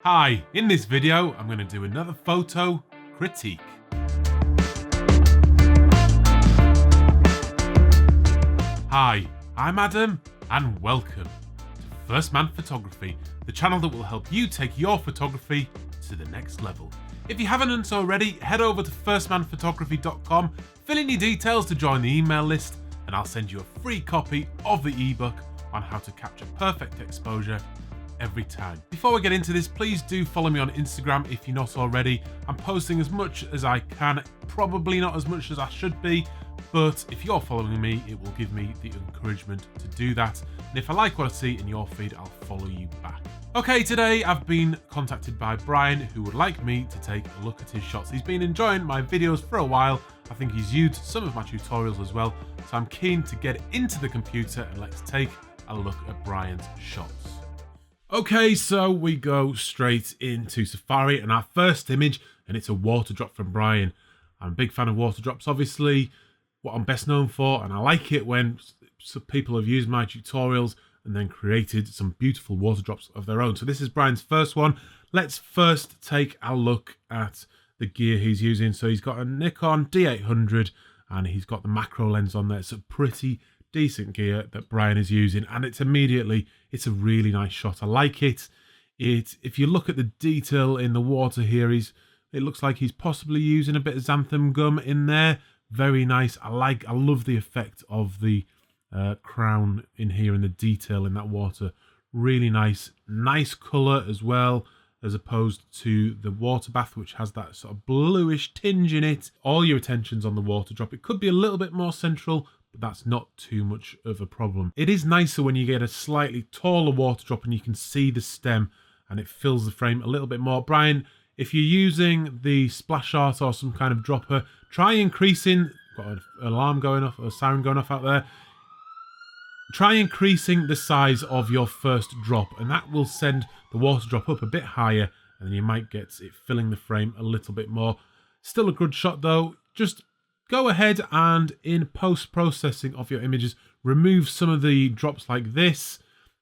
Hi, in this video I'm going to do another photo critique. Hi, I'm Adam and welcome to First Man Photography, the channel that will help you take your photography to the next level. If you haven't done so already, head over to firstmanphotography.com, fill in your details to join the email list, and I'll send you a free copy of the ebook on how to capture perfect exposure every time. Before we get into this, please do follow me on Instagram if you're not already. I'm posting as much as I can, probably not as much as I should be, but if you're following me, it will give me the encouragement to do that. And if I like what I see in your feed, I'll follow you back. Okay, today I've been contacted by Brian, who would like me to take a look at his shots. He's been enjoying my videos for a while. I think he's used some of my tutorials as well, so I'm keen to get into the computer and let's take a look at Brian's shots. Okay, so we go straight into Safari and our first image, and it's a water drop from Brian. I'm a big fan of water drops, obviously, what I'm best known for, and I like it when some people have used my tutorials and then created some beautiful water drops of their own. So this is Brian's first one. Let's first take a look at the gear he's using. So he's got a Nikon D800 and he's got the macro lens on there. It's a pretty decent gear that Brian is using, and it's a really nice shot. I like it. If you look at the detail in the water here, it looks like he's possibly using a bit of xanthan gum in there. Very nice. I love the effect of the crown in here and the detail in that water. Really nice color as well, as opposed to the water bath, which has that sort of bluish tinge in it. All your attention's on the water drop. It could be a little bit more central, but that's not too much of a problem. It is nicer when you get a slightly taller water drop and you can see the stem and it fills the frame a little bit more. Brian, if you're using the splash art or some kind of dropper, try increasing, got an alarm going off, a siren going off out there. Try increasing the size of your first drop, and that will send the water drop up a bit higher, and then you might get it filling the frame a little bit more. Still a good shot though. Just go ahead and in post-processing of your images, remove some of the drops like this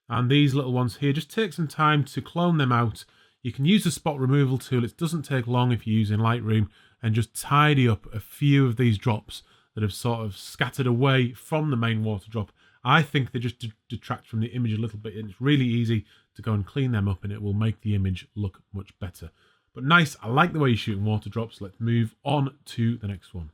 and these little ones here. Just take some time to clone them out. You can use the spot removal tool. It doesn't take long if you're using Lightroom, and just tidy up a few of these drops that have sort of scattered away from the main water drop. I think they just detract from the image a little bit, and it's really easy to go and clean them up and it will make the image look much better. But nice, I like the way you're shooting water drops. Let's move on to the next one.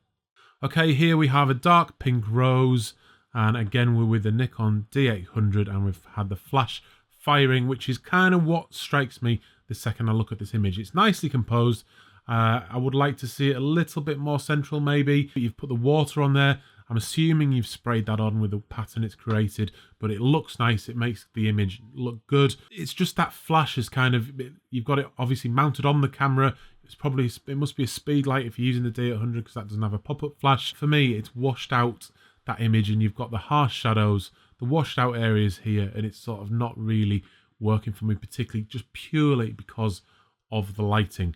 Okay, here we have a dark pink rose, and again we're with the Nikon D800 and we've had the flash firing, which is kind of what strikes me the second I look at this image. It's nicely composed. I would like to see it a little bit more central maybe. You've put the water on there. I'm assuming you've sprayed that on with the pattern it's created, but it looks nice. It makes the image look good. It's just that flash is kind of, you've got it obviously mounted on the camera. It must be a speed light if you're using the D800 because that doesn't have a pop-up flash. For me, it's washed out that image and you've got the harsh shadows, the washed out areas here, and it's sort of not really working for me particularly, just purely because of the lighting.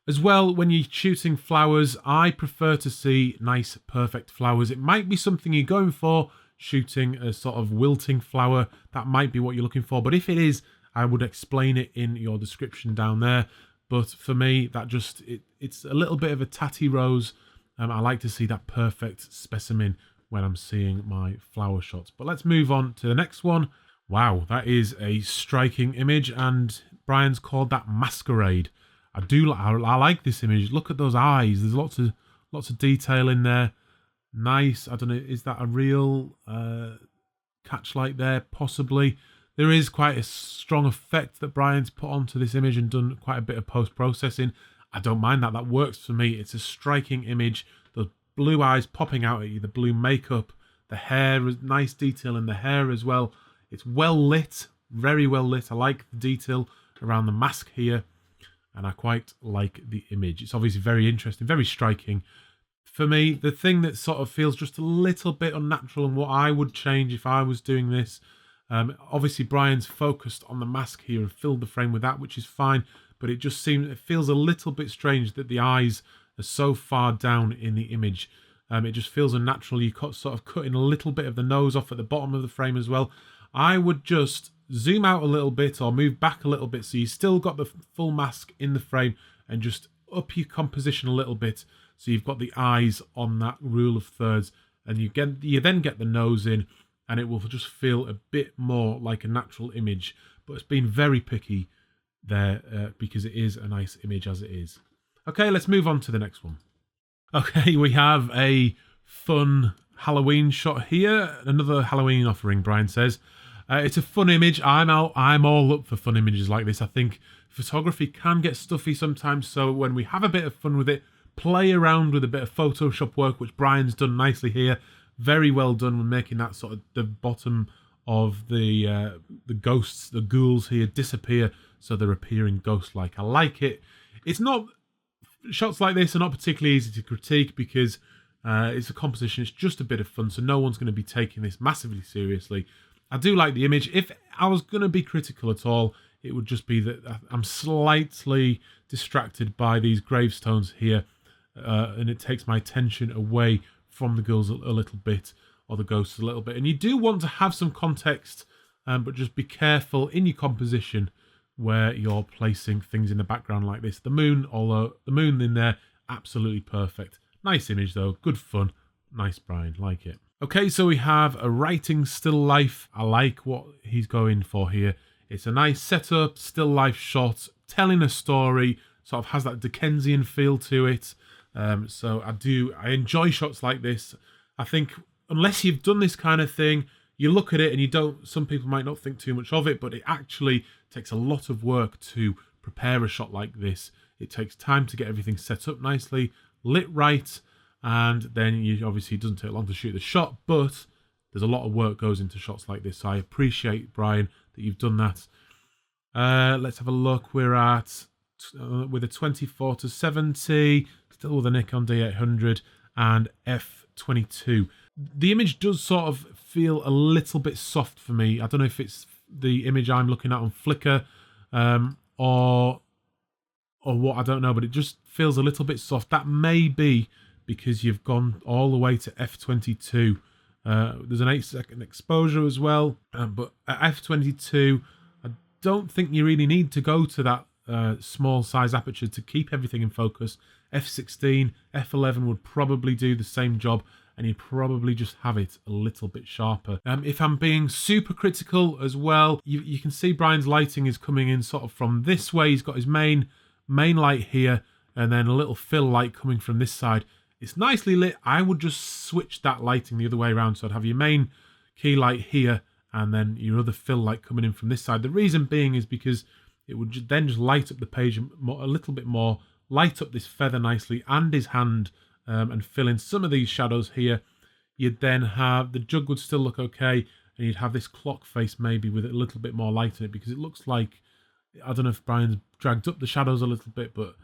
As well, when you're shooting flowers, I prefer to see nice, perfect flowers. It might be something you're going for, shooting a sort of wilting flower. That might be what you're looking for. But if it is, I would explain it in your description down there. But for me, it's a little bit of a tatty rose. I like to see that perfect specimen when I'm seeing my flower shots. But let's move on to the next one. Wow, that is a striking image, and Brian's called that Masquerade. I like this image. Look at those eyes. There's lots of detail in there. Nice. I don't know, is that a real catchlight there? Possibly. There is quite a strong effect that Brian's put onto this image and done quite a bit of post-processing. I don't mind that. That works for me. It's a striking image. The blue eyes popping out at you, the blue makeup, the hair, nice detail in the hair as well. It's well lit, very well lit. I like the detail around the mask here, and I quite like the image. It's obviously very interesting, very striking. For me, the thing that sort of feels just a little bit unnatural and what I would change if I was doing this, obviously Brian's focused on the mask here and filled the frame with that, which is fine, but it feels a little bit strange that the eyes are so far down in the image. It just feels unnatural. You sort of cutting a little bit of the nose off at the bottom of the frame as well. I would just zoom out a little bit or move back a little bit so you still got the full mask in the frame, and just up your composition a little bit so you've got the eyes on that rule of thirds, and you then get the nose in, and it will just feel a bit more like a natural image. But it's been very picky there because it is a nice image as it is. Okay, let's move on to the next one. Okay, we have a fun Halloween shot here. Another Halloween offering, Brian says. It's a fun image. I'm all up for fun images like this. I think photography can get stuffy sometimes, so when we have a bit of fun with it, play around with a bit of Photoshop work, which Brian's done nicely here. Very well done with making that sort of the bottom of the ghosts, the ghouls here disappear, so they're appearing ghost-like. I like it. It's not... Shots like this are not particularly easy to critique because it's a composition. It's just a bit of fun, so no one's going to be taking this massively seriously. I do like the image. If I was going to be critical at all, it would just be that I'm slightly distracted by these gravestones here, and it takes my attention away from the girls a little bit, or the ghosts a little bit. And you do want to have some context, but just be careful in your composition where you're placing things in the background like this. The moon, although the moon in there, absolutely perfect. Nice image though, good fun. Nice, Brian, like it. Okay, so we have a writing still life. I like what he's going for here. It's a nice setup, still life shot, telling a story, sort of has that Dickensian feel to it. So I enjoy shots like this. I think unless you've done this kind of thing, you look at it and you don't, some people might not think too much of it, but it actually takes a lot of work to prepare a shot like this. It takes time to get everything set up nicely, lit right, and then obviously it doesn't take long to shoot the shot, but there's a lot of work goes into shots like this. So I appreciate, Brian, that you've done that. Let's have a look. We're at with a 24-70, still with a Nikon D800 and f/22. The image does sort of feel a little bit soft for me. I don't know if it's the image I'm looking at on Flickr or what, I don't know, but it just feels a little bit soft. That may be because you've gone all the way to f/22. There's an 8-second exposure as well, but at f/22, I don't think you really need to go to that small size aperture to keep everything in focus. f/16, f/11 would probably do the same job, and you probably just have it a little bit sharper. If I'm being super critical as well, you can see Brian's lighting is coming in sort of from this way. He's got his main light here, and then a little fill light coming from this side. It's nicely lit. I would just switch that lighting the other way around. So I'd have your main key light here, and then your other fill light coming in from this side. The reason being is because it would then just light up the page a little bit more, light up this feather nicely and his hand, and fill in some of these shadows here. You'd then have the jug would still look okay, and you'd have this clock face maybe with a little bit more light in it, because it looks like, I don't know if Brian's dragged up the shadows a little bit, but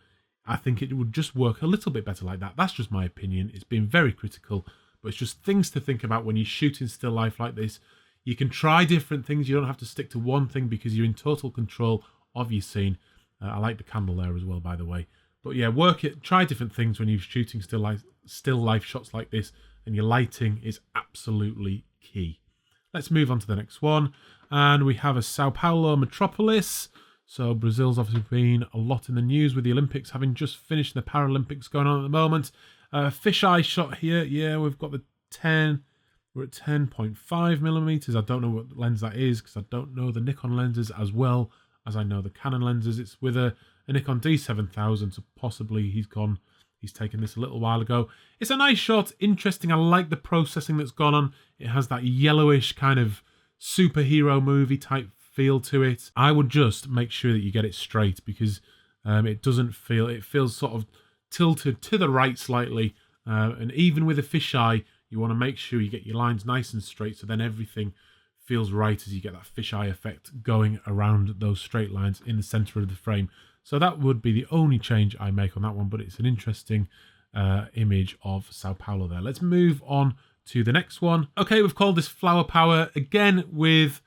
I think it would just work a little bit better like that. That's just my opinion. It's been very critical, but it's just things to think about when you're shooting still life like this. You can try different things. You don't have to stick to one thing because you're in total control of your scene. I like the candle there as well, by the way. But yeah, try different things when you're shooting still life shots like this, and your lighting is absolutely key. Let's move on to the next one. And we have a Sao Paulo metropolis. So Brazil's obviously been a lot in the news with the Olympics having just finished, the Paralympics going on at the moment. Fisheye shot here. Yeah, we've got the 10. We're at 10.5 millimeters. I don't know what lens that is because I don't know the Nikon lenses as well as I know the Canon lenses. It's with a Nikon D7000, so possibly he's taken this a little while ago. It's a nice shot, interesting. I like the processing that's gone on. It has that yellowish kind of superhero movie type feel to it. I would just make sure that you get it straight because it feels sort of tilted to the right slightly. And even with a fisheye, you want to make sure you get your lines nice and straight, so then everything feels right as you get that fisheye effect going around those straight lines in the center of the frame. So that would be the only change I make on that one, but it's an interesting image of Sao Paulo there. Let's move on to the next one. Okay, we've called this Flower Power. Again, with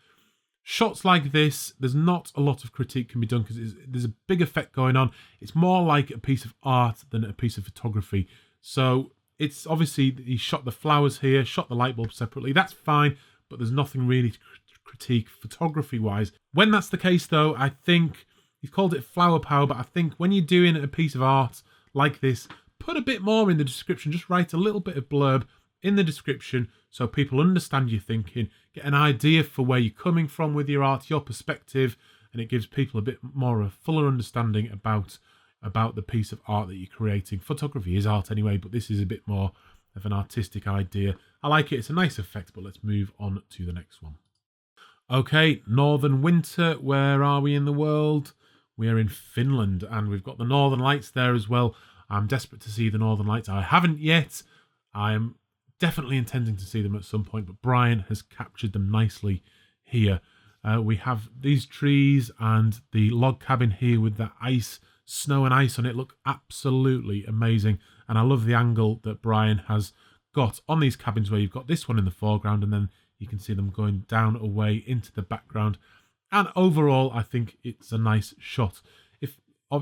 shots like this, there's not a lot of critique can be done because there's a big effect going on. It's more like a piece of art than a piece of photography. So it's obviously, he shot the flowers here, shot the light bulb separately. That's fine, but there's nothing really critique photography wise. When that's the case though, I think he's called it flower power, but I think when you're doing a piece of art like this, put a bit more in the description. Just write a little bit of blurb in the description so people understand your thinking, get an idea for where you're coming from with your art, your perspective, and it gives people a bit more of a fuller understanding about the piece of art that you're creating. Photography is art anyway, but this is a bit more of an artistic idea. I like it. It's a nice effect, but let's move on to the next one. Okay, Northern Winter. Where are we in the world? We're in Finland, and we've got the Northern Lights there as well. I'm desperate to see the Northern Lights. I haven't yet. I'm definitely intending to see them at some point, but Brian has captured them nicely here. We have these trees and the log cabin here with the ice, snow and ice on it look absolutely amazing. And I love the angle that Brian has got on these cabins where you've got this one in the foreground and then you can see them going down away into the background. And overall, I think it's a nice shot.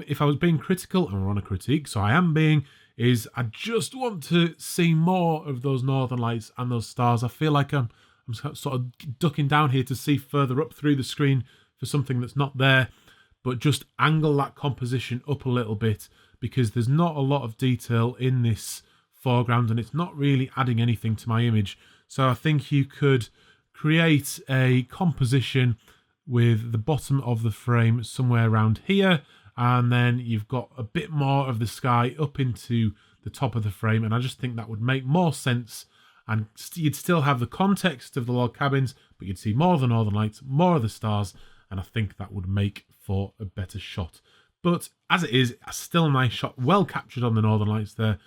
If I was being critical, and we're on a critique, so I am being, is I just want to see more of those Northern Lights and those stars. I feel like I'm sort of ducking down here to see further up through the screen for something that's not there, but just angle that composition up a little bit because there's not a lot of detail in this foreground and it's not really adding anything to my image. So I think you could create a composition with the bottom of the frame somewhere around here, and then you've got a bit more of the sky up into the top of the frame, and I just think that would make more sense, and you'd still have the context of the log cabins, but you'd see more of the Northern Lights, more of the stars, and I think that would make for a better shot. But as it is, still a nice shot, well captured on the Northern Lights there.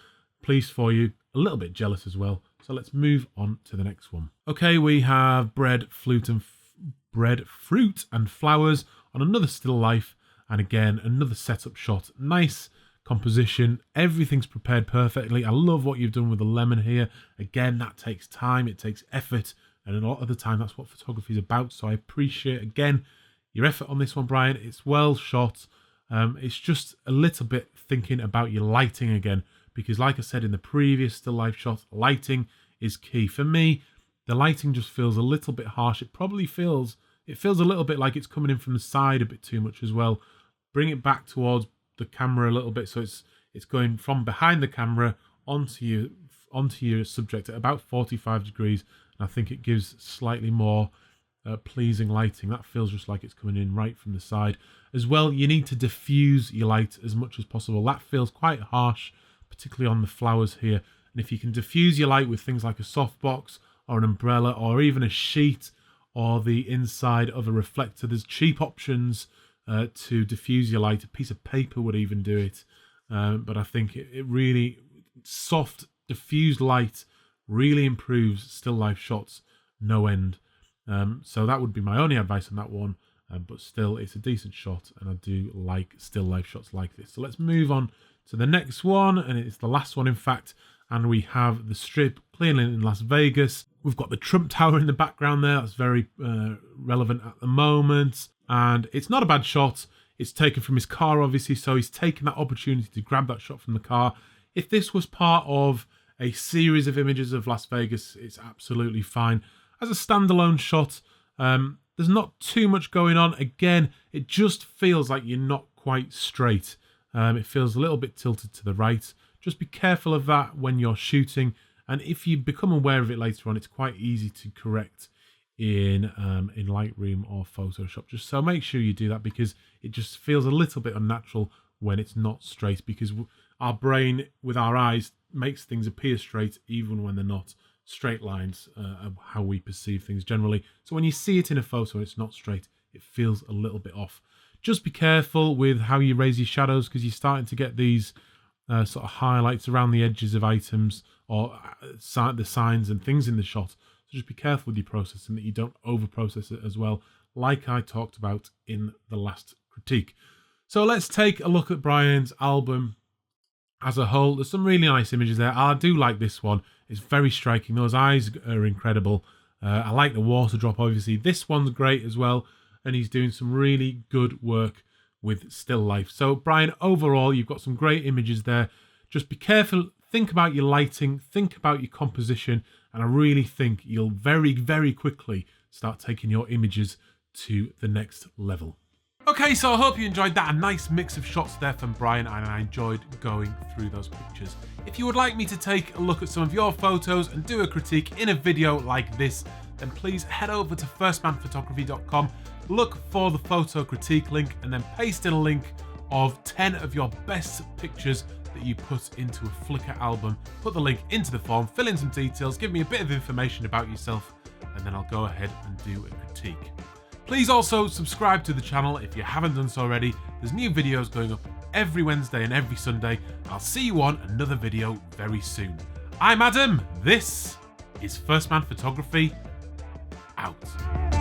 Pleased for you, a little bit jealous as well. So let's move on to the next one. Okay, we have Breadfruit and Flowers on another still life, and again another setup shot. Nice composition, everything's prepared perfectly. I love what you've done with the lemon here. Again, that takes time, it takes effort, and a lot of the time that's what photography is about. So I appreciate again your effort on this one, Brian. It's well shot. It's just a little bit thinking about your lighting again, because like I said in the previous still life shot, lighting is key. For me, the lighting just feels a little bit harsh. It feels a little bit like it's coming in from the side a bit too much as well. Bring it back towards the camera a little bit, so it's going from behind the camera onto your subject at about 45 degrees, and I think it gives slightly more pleasing lighting. That feels just like it's coming in right from the side. As well, you need to diffuse your light as much as possible. That feels quite harsh, particularly on the flowers here. And if you can diffuse your light with things like a softbox or an umbrella or even a sheet or the inside of a reflector, there's cheap options to diffuse your light. A piece of paper would even do it. But I think it really, soft diffused light really improves still life shots no end. So that would be my only advice on that one. But still, it's a decent shot, and I do like still life shots like this. So let's move on to the next one, and it's the last one, in fact. And we have the strip clearly in Las Vegas. We've got the Trump Tower in the background there. That's very relevant at the moment. And it's not a bad shot. It's taken from his car, obviously, so he's taken that opportunity to grab that shot from the car. If this was part of a series of images of Las Vegas, it's absolutely fine. As a standalone shot, there's not too much going on. Again, it just feels like you're not quite straight. It feels a little bit tilted to the right. Just be careful of that when you're shooting. And if you become aware of it later on, it's quite easy to correct in Lightroom or Photoshop. Just so make sure you do that, because it just feels a little bit unnatural when it's not straight, because our brain with our eyes makes things appear straight even when they're not. Straight lines of how we perceive things generally. So when you see it in a photo and it's not straight, it feels a little bit off. Just be careful with how you raise your shadows, because you're starting to get these sort of highlights around the edges of items or the signs and things in the shot. So just be careful with your processing, that you don't over process it as well, like I talked about in the last critique. So let's take a look at Brian's album as a whole. There's some really nice images there. I do like this one. It's very striking. Those eyes are incredible. I like the water drop, obviously. This one's great as well. And he's doing some really good work with still life. So, Brian, overall, you've got some great images there. Just be careful. Think about your lighting. Think about your composition. And I really think you'll very, very quickly start taking your images to the next level. Okay, so I hope you enjoyed that. A nice mix of shots there from Brian, and I enjoyed going through those pictures. If you would like me to take a look at some of your photos and do a critique in a video like this, then please head over to firstmanphotography.com, look for the photo critique link, and then paste in a link of 10 of your best pictures that you put into a Flickr album. Put the link into the form, fill in some details, give me a bit of information about yourself, and then I'll go ahead and do a critique. Please also subscribe to the channel if you haven't done so already. There's new videos going up every Wednesday and every Sunday. I'll see you on another video very soon. I'm Adam. This is First Man Photography, out.